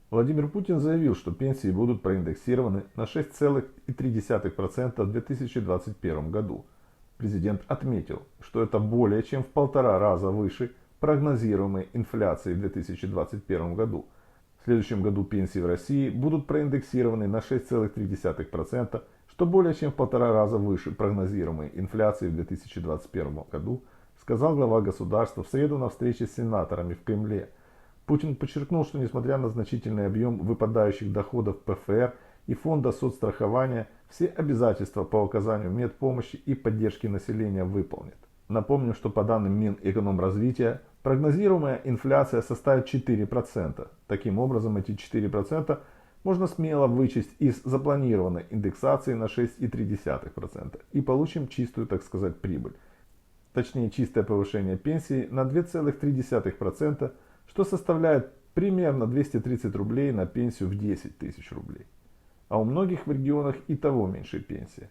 Владимир Путин заявил, что пенсии будут проиндексированы на 6,3% в 2021 году. Президент отметил, что это более чем в 1,5 раза выше прогнозируемой инфляции в 2021 году. В следующем году пенсии в России будут проиндексированы на 6,3%, что более чем в 1,5 раза выше прогнозируемой инфляции в 2021 году, сказал глава государства в среду на встрече с сенаторами в Кремле. Путин подчеркнул, что несмотря на значительный объем выпадающих доходов ПФР и фонда соцстрахования, все обязательства по оказанию медпомощи и поддержке населения выполнит. Напомним, что по данным Минэкономразвития, прогнозируемая инфляция составит 4%. Таким образом, эти 4% можно смело вычесть из запланированной индексации на 6,3% и получим чистую, так сказать, прибыль. Точнее, чистое повышение пенсии на 2,3%, что составляет примерно 230 рублей на пенсию в 10 тысяч рублей. А у многих в регионах и того меньше пенсия.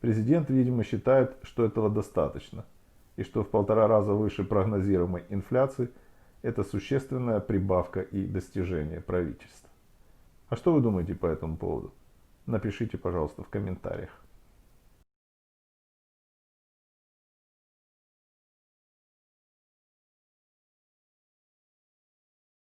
Президент, видимо, считает, что этого достаточно, и что в 1,5 раза выше прогнозируемой инфляции это существенная прибавка и достижение правительства. А что вы думаете по этому поводу? Напишите, пожалуйста, в комментариях.